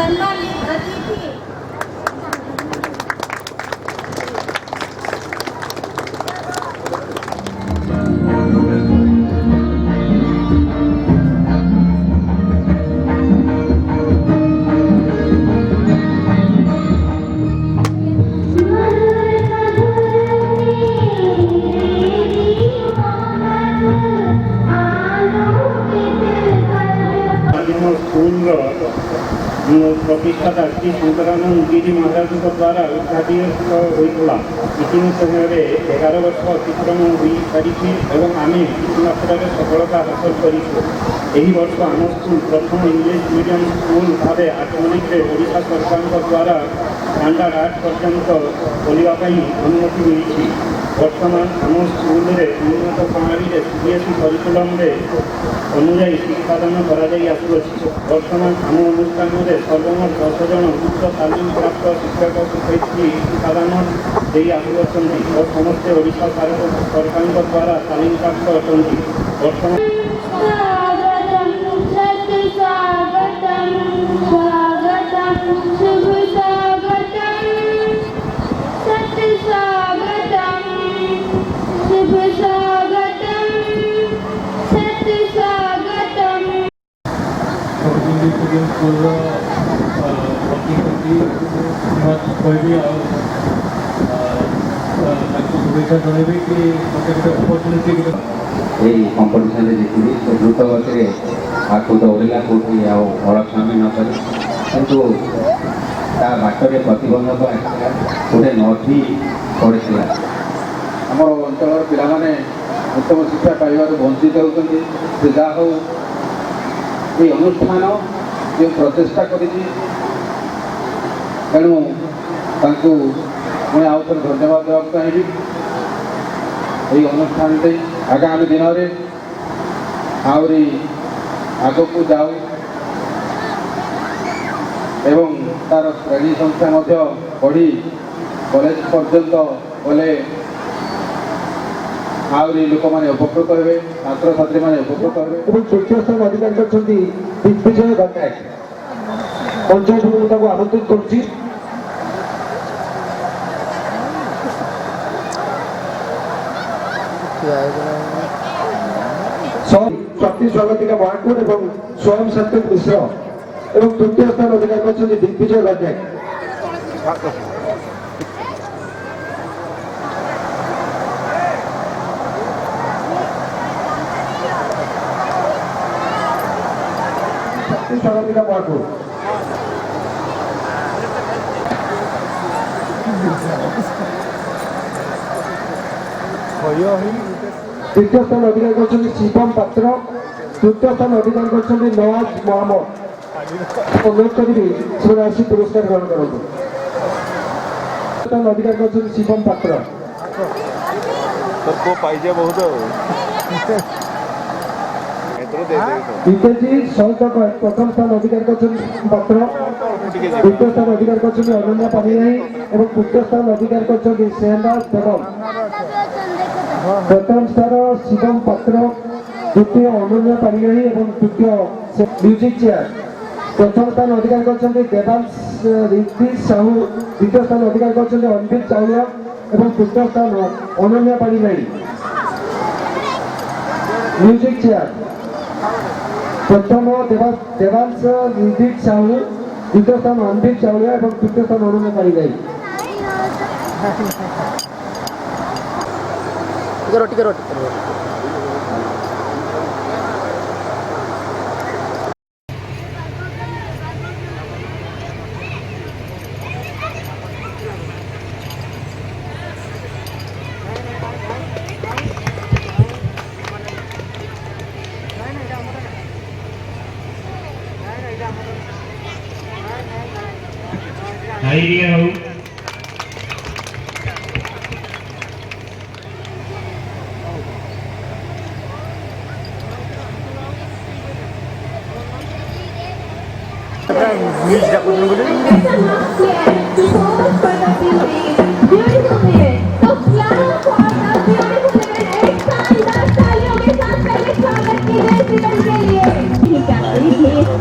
सम्मानित अतिथि प्रतिष्ठाता श्री शंकरानंद गिरी महाराज द्वारा उद्घाटित होता। इतिम समय 11 वर्ष अतिक्रम हो सारी और आम किसी मात्रा सफलता हासिल कर वर्ष आम स्कूल प्रथम इंग्लिश मीडियम स्कूल भाव आठमल्लिक ओडिशा सरकार द्वारा स्टैंडर्ड 8 पर्यंत खोलने अनुमति मिली। वर्तमान आम स्कूल उन्नत प्रणाली सीबीएसई करिकुलम अनुजाई शिक्षादान कर वर्तमान आम अनुष्ठान में सर्वमोट 10 जन उच्च तालीम प्राप्त शिक्षक शिक्षयित्री शिक्षादान और समस्ते ओडिशा सरकार द्वारा तालीम प्राप्त अटंती। वर्तमान कंपटीशन जीति द्रुत गति आगे दौड़ा कौटी अड़क्षामी न कर किंतु बाटर प्रतिबंधक आसला गोटे नदी पड़ा। आम अंचल पाने उत्तम शिक्षा पाइबार वंचित होती जहाँ हो ये अनुष्ठान जो प्रचेषा कर तेणु मुझे आउ थे धन्यवाद देवा चाहिए। यही अनुष्ठान आगामी दिन में आहरी आग को जाऊ एवं तार श्रेणी संख्या बढ़ी कॉलेज पर्यंत गले आहरी लोक मैंने उपकृत हे छात्र छात्री मैंने उपकृत हे। तृतीय स्थान अधिकार कर दिग्विजय गणनायक पंचायत आमंत्रित कर शक्ति स्वागतिका महाकुर एवं स्वयं सत्य मिश्र एवं तृतीय स्थान अधिकार कर दिग्विजय गणनायक। शक्ति स्वागतिका महाकुर तृतीय स्थान अधिकार कर शिवम पात्र तृतीय स्थान अधिकार कर नवाज मोहम्मद अनुरोध करी से आसी पुरस्कार ग्रहण करूँ। स्थान अधिकार कर शिवम पात्र विकेजी सहित प्रथम स्थान अधिकार कर पात्र द्वितीय स्थान अधिकार कर अनन्या पानीराई और तृतीय स्थान अधिकार कर सेहनदास बेगम। प्रथम स्थान शिवम पात्र द्वितीय अनन्या पानीराई और तृतीय म्यूजिक चेयर। प्रथम स्थान अधिकार कर देवांश रिद्धि साहू द्वितीय स्थान अधिकार कर अनभित चावलिया और तृतीय स्थान अनन्या पानीराई। म्यूजिक चेयर प्रथम देवांश रिद्धि साहू द्वितीय स्थान अनभित चावलिया और तृतीय स्थान अनन्या पानीराई। रोटी के रोटी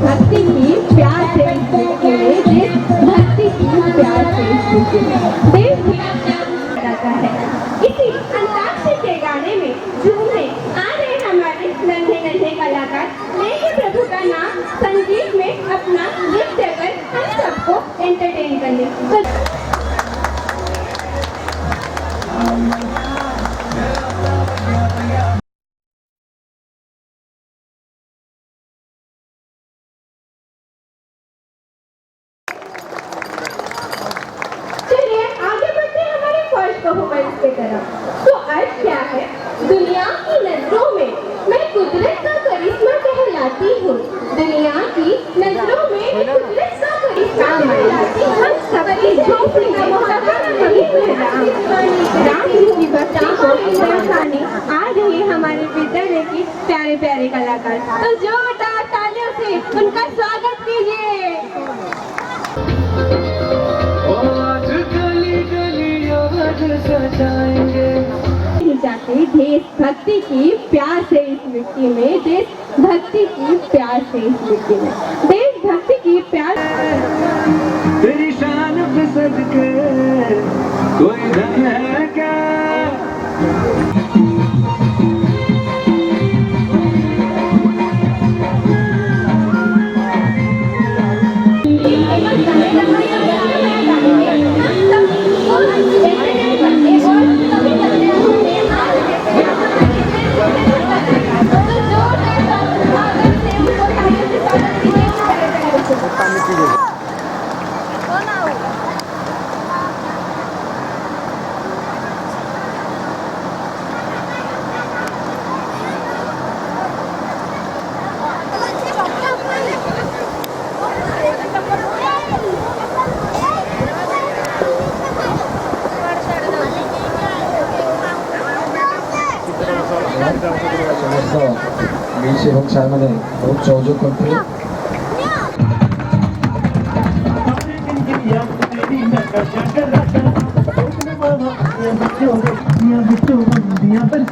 भक्ति की प्यार से संगीत में अपना नृत्य कर हम सबको एंटरटेन करने। चलिए आगे बढ़ते हैं हमारे फर्स्ट परफॉर्मेंस की तरफ। तो अर्थ क्या है? दुनिया की नजरों में मैं कुदरत का करिश्मा कहलाती हूँ। दुनिया की नजरों में मैं कुदरत का करिश्मा कहलाती हूँ। हम सबकी झोंपड़ी का मोहब्बत नहीं मिलता। राम की बच्ची को दर्शाने आ रही है हमारे विद्यालय की प्यारे प्यारे कलाकार। तो जोरदार तालियों से उनका स्वागत कीजिए। जाते देशभक्ति की प्यास है इस मिट्टी में, देशभक्ति की प्यास है इस मिट्टी में, देशभक्ति की प्यास। तेरी शान पे सदके कोई धन है क्या? মিলছে এবং সারমানে খুব সহযোগ করতে बच्चों